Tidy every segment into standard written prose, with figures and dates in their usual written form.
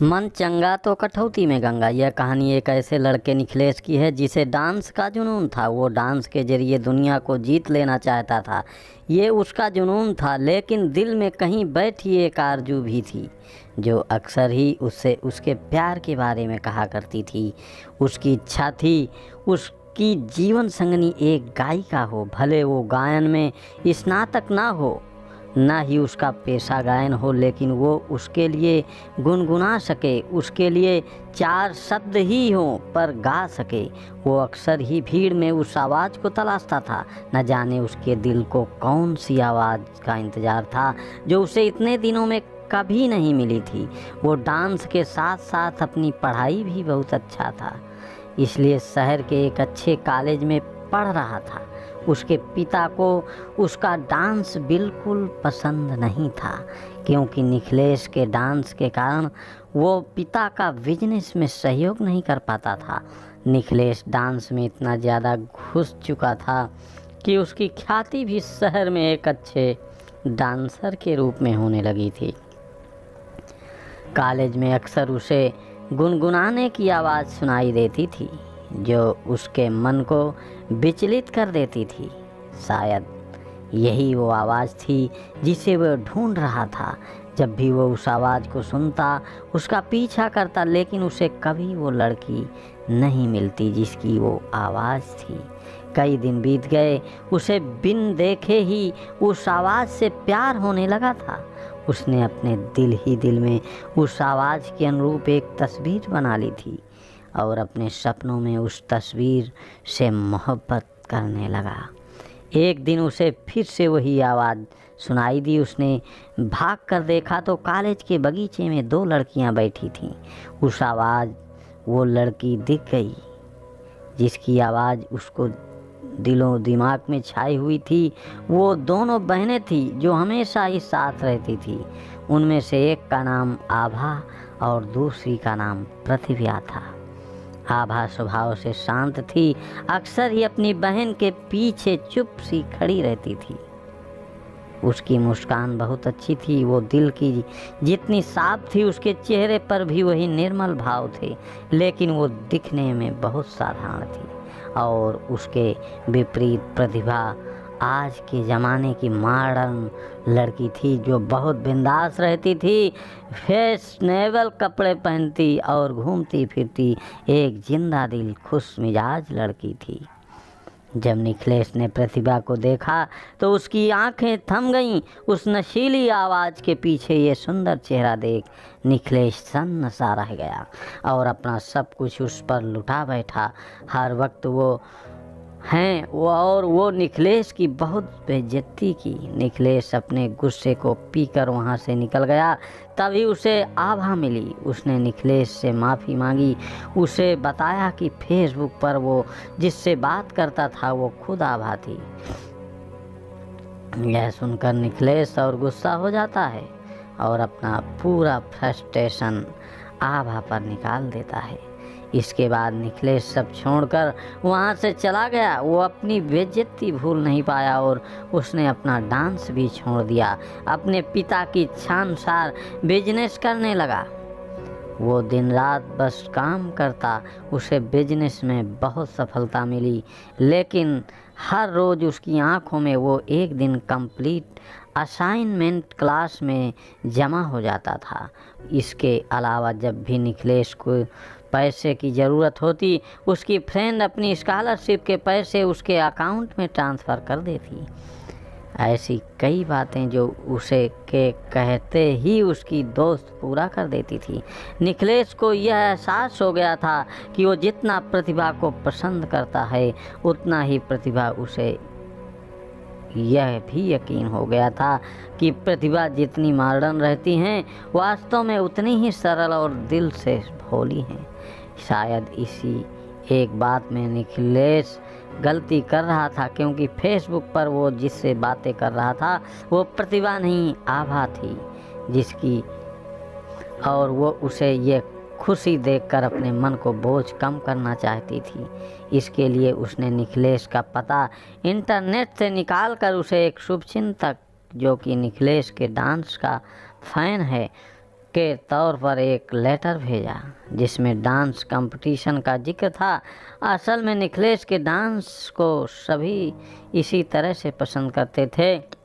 मन चंगा तो कठौती में गंगा। यह कहानी एक ऐसे लड़के निखिलेश की है जिसे डांस का जुनून था। वो डांस के जरिए दुनिया को जीत लेना चाहता था। ये उसका जुनून था, लेकिन दिल में कहीं बैठी एक आरज़ू भी थी जो अक्सर ही उससे उसके प्यार के बारे में कहा करती थी। उसकी इच्छा थी उसकी जीवन संगनी एक गायिका हो, भले वो गायन में स्नातक ना हो, ना ही उसका पेशा गायन हो, लेकिन वो उसके लिए गुनगुना सके, उसके लिए चार शब्द ही हों पर गा सके। वो अक्सर ही भीड़ में उस आवाज़ को तलाशता था। न जाने उसके दिल को कौन सी आवाज़ का इंतज़ार था जो उसे इतने दिनों में कभी नहीं मिली थी। वो डांस के साथ साथ अपनी पढ़ाई भी बहुत अच्छा था, इसलिए शहर के एक अच्छे कॉलेज में पढ़ रहा था। उसके पिता को उसका डांस बिल्कुल पसंद नहीं था, क्योंकि निखिलेश के डांस के कारण वो पिता का बिजनेस में सहयोग नहीं कर पाता था। निखिलेश डांस में इतना ज़्यादा घुस चुका था कि उसकी ख्याति भी शहर में एक अच्छे डांसर के रूप में होने लगी थी। कॉलेज में अक्सर उसे गुनगुनाने की आवाज़ सुनाई देती थी जो उसके मन को विचलित कर देती थी। शायद यही वो आवाज़ थी जिसे वह ढूंढ रहा था। जब भी वो उस आवाज़ को सुनता, उसका पीछा करता, लेकिन उसे कभी वो लड़की नहीं मिलती जिसकी वो आवाज़ थी। कई दिन बीत गए, उसे बिन देखे ही उस आवाज़ से प्यार होने लगा था। उसने अपने दिल में उस आवाज़ के अनुरूप एक तस्वीर बना ली थी और अपने सपनों में उस तस्वीर से मोहब्बत करने लगा। एक दिन उसे फिर से वही आवाज़ सुनाई दी। उसने भाग कर देखा तो कॉलेज के बगीचे में दो लड़कियां बैठी थीं। उस आवाज़ वो लड़की दिख गई जिसकी आवाज़ उसको दिलों दिमाग में छाई हुई थी। वो दोनों बहनें थीं जो हमेशा ही साथ रहती थी। उनमें से एक का नाम आभा और दूसरी का नाम प्रतिभा था। आभा स्वभाव से शांत थी, अक्सर ही अपनी बहन के पीछे चुप सी खड़ी रहती थी। उसकी मुस्कान बहुत अच्छी थी, वो दिल की जितनी साफ थी, उसके चेहरे पर भी वही निर्मल भाव थे, लेकिन वो दिखने में बहुत साधारण थी। और उसके विपरीत प्रतिभा आज के ज़माने की मॉडर्न लड़की थी जो बहुत बिंदास रहती थी, फैशनेबल कपड़े पहनती और घूमती फिरती एक जिंदा दिल खुश मिजाज लड़की थी। जब निखिलेश ने प्रतिभा को देखा तो उसकी आंखें थम गईं। उस नशीली आवाज़ के पीछे ये सुंदर चेहरा देख निखिलेश सन्न सा रह गया और अपना सब कुछ उस पर लुटा बैठा। हर वक्त वो निखिलेश की बहुत बेइज्जती की। निखिलेश अपने गुस्से को पीकर वहाँ से निकल गया। तभी उसे आभा मिली। उसने निखिलेश से माफ़ी मांगी, उसे बताया कि फेसबुक पर वो जिससे बात करता था वो खुद आभा थी। यह सुनकर निखिलेश और गुस्सा हो जाता है और अपना पूरा फ्रस्ट्रेशन आभा पर निकाल देता है। इसके बाद निखिलेश सब छोड़कर वहाँ से चला गया। वो अपनी बेइज्जती भूल नहीं पाया और उसने अपना डांस भी छोड़ दिया। अपने पिता की इच्छानुसार बिजनेस करने लगा। वो दिन रात बस काम करता। उसे बिजनेस में बहुत सफलता मिली, लेकिन हर रोज़ उसकी आंखों में वो एक दिन कंप्लीट असाइनमेंट क्लास में जमा हो जाता था। इसके अलावा जब भी निखिलेश को पैसे की ज़रूरत होती, उसकी फ्रेंड अपनी स्कॉलरशिप के पैसे उसके अकाउंट में ट्रांसफ़र कर देती। ऐसी कई बातें जो उसे के कहते ही उसकी दोस्त पूरा कर देती थी। निखिलेश को यह एहसास हो गया था कि वो जितना प्रतिभा को पसंद करता है, उतना ही प्रतिभा उसे यह भी यकीन हो गया था कि प्रतिभा जितनी मॉडर्न रहती हैं, वास्तव में उतनी ही सरल और दिल से भोली हैं। शायद इसी एक बात में निखिलेश गलती कर रहा था, क्योंकि फेसबुक पर वो जिससे बातें कर रहा था वो प्रतिभा नहीं, आभा थी जिसकी, और वो उसे ये खुशी देखकर अपने मन को बोझ कम करना चाहती थी। इसके लिए उसने निखिलेश का पता इंटरनेट से निकालकर उसे एक शुभचिंतक जो कि निखिलेश के डांस का फ़ैन है के तौर पर एक लेटर भेजा जिसमें डांस कंपटीशन का जिक्र था। असल में निखिलेश के डांस को सभी इसी तरह से पसंद करते थे,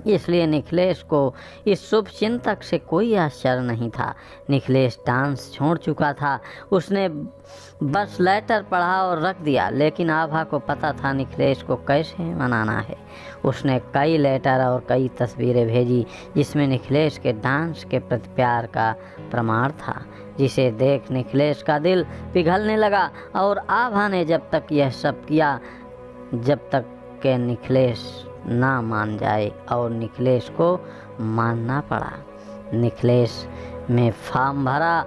इसलिए निखिलेश को इस शुभ चिंतक से कोई आश्चर्य नहीं था। निखिलेश डांस छोड़ चुका था, उसने बस लेटर पढ़ा और रख दिया। लेकिन आभा को पता था निखिलेश को कैसे मनाना है। उसने कई लेटर और कई तस्वीरें भेजी जिसमें निखिलेश के डांस के प्रति प्यार का प्रमाण था, जिसे देख निखिलेश का दिल पिघलने लगा। और आभा ने जब तक यह सब किया जब तक के निखिलेश ना मान जाए, और निखिलेश को मानना पड़ा। निखिलेश में फॉर्म भरा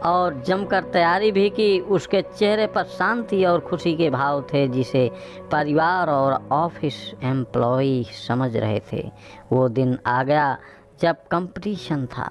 और जमकर तैयारी भी की। उसके चेहरे पर शांति और खुशी के भाव थे जिसे परिवार और ऑफिस एम्प्लॉय समझ रहे थे। वो दिन आ गया जब कंपटीशन था।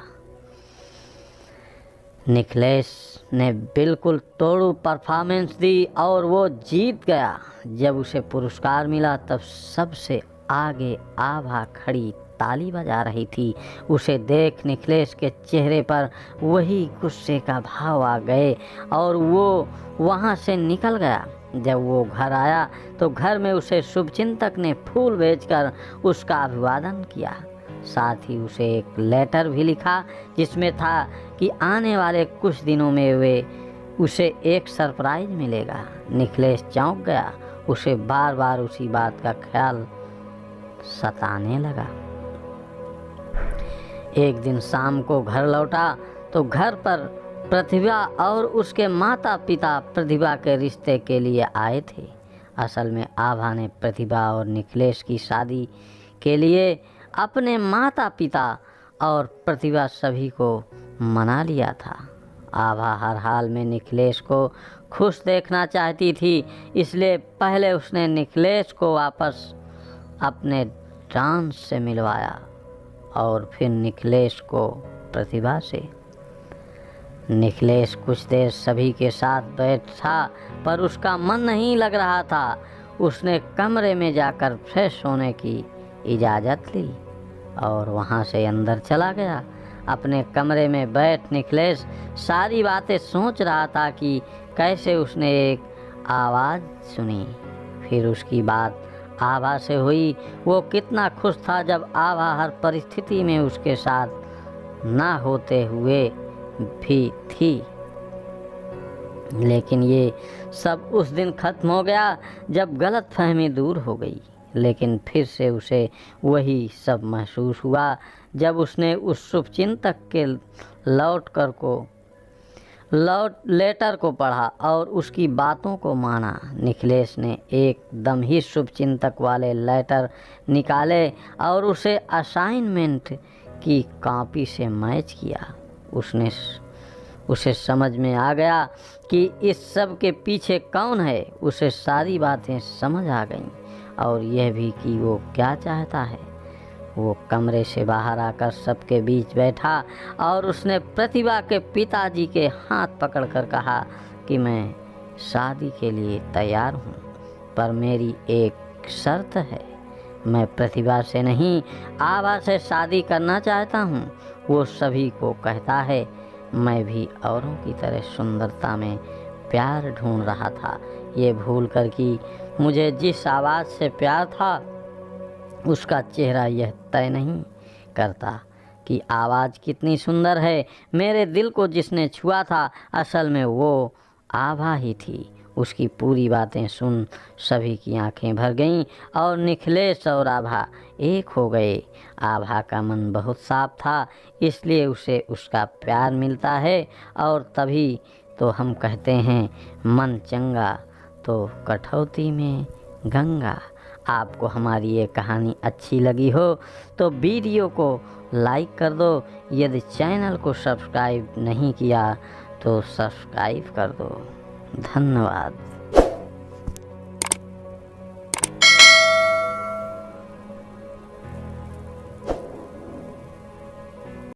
निखिलेश ने बिल्कुल तोड़ू परफॉर्मेंस दी और वो जीत गया। जब उसे पुरस्कार मिला तब सबसे आगे आभा खड़ी ताली बजा रही थी। उसे देख निखिलेश के चेहरे पर वही गुस्से का भाव आ गए और वो वहाँ से निकल गया। जब वो घर आया तो घर में उसे शुभचिंतक ने फूल भेजकर उसका अभिवादन किया। साथ ही उसे एक लेटर भी लिखा जिसमें था कि आने वाले कुछ दिनों में वे उसे एक सरप्राइज मिलेगा। निखिलेश चौंक गया। उसे बार बार उसी बात का ख्याल सताने लगा। एक दिन शाम को घर लौटा तो घर पर प्रतिभा और उसके माता पिता प्रतिभा के रिश्ते के लिए आए थे। असल में आभा ने प्रतिभा और निखिलेश की शादी के लिए अपने माता पिता और प्रतिभा सभी को मना लिया था। आभा हर हाल में निखिलेश को खुश देखना चाहती थी, इसलिए पहले उसने निखिलेश को वापस अपने डांस से मिलवाया और फिर निखिलेश को प्रतिभा से। निखिलेश कुछ देर सभी के साथ बैठा पर उसका मन नहीं लग रहा था। उसने कमरे में जाकर फ्रेश होने की इजाज़त ली और वहाँ से अंदर चला गया। अपने कमरे में बैठ निखिलेश सारी बातें सोच रहा था कि कैसे उसने एक आवाज़ सुनी। फिर उसकी बात आभा से हुई। वो कितना खुश था जब आभा हर परिस्थिति में उसके साथ ना होते हुए भी थी। लेकिन ये सब उस दिन खत्म हो गया जब गलतफहमी दूर हो गई। लेकिन फिर से उसे वही सब महसूस हुआ जब उसने उस शुभचिंतक के लेटर को पढ़ा और उसकी बातों को माना। निखिलेश ने एकदम ही शुभचिंतक वाले लेटर निकाले और उसे असाइनमेंट की कॉपी से मैच किया। उसे समझ में आ गया कि इस सब के पीछे कौन है। उसे सारी बातें समझ आ गईं और यह भी कि वो क्या चाहता है। वो कमरे से बाहर आकर सबके बीच बैठा और उसने प्रतिभा के पिताजी के हाथ पकड़कर कहा कि मैं शादी के लिए तैयार हूँ, पर मेरी एक शर्त है। मैं प्रतिभा से नहीं आभा से शादी करना चाहता हूँ। वो सभी को कहता है। मैं भी औरों की तरह सुंदरता में प्यार ढूंढ रहा था। ये भूल कर कि मुझे जिस आवाज़ से प्यार था उसका चेहरा यह तय नहीं करता कि आवाज़ कितनी सुंदर है। मेरे दिल को जिसने छुआ था असल में वो आभा ही थी। उसकी पूरी बातें सुन सभी की आंखें भर गईं और निखिलेश और आभा एक हो गए। आभा का मन बहुत साफ था, इसलिए उसे उसका प्यार मिलता है। और तभी तो हम कहते हैं मन चंगा तो कठौती में गंगा। आपको हमारी ये कहानी अच्छी लगी हो तो वीडियो को लाइक कर दो। यदि चैनल को सब्सक्राइब नहीं किया तो सब्सक्राइब कर दो। धन्यवाद।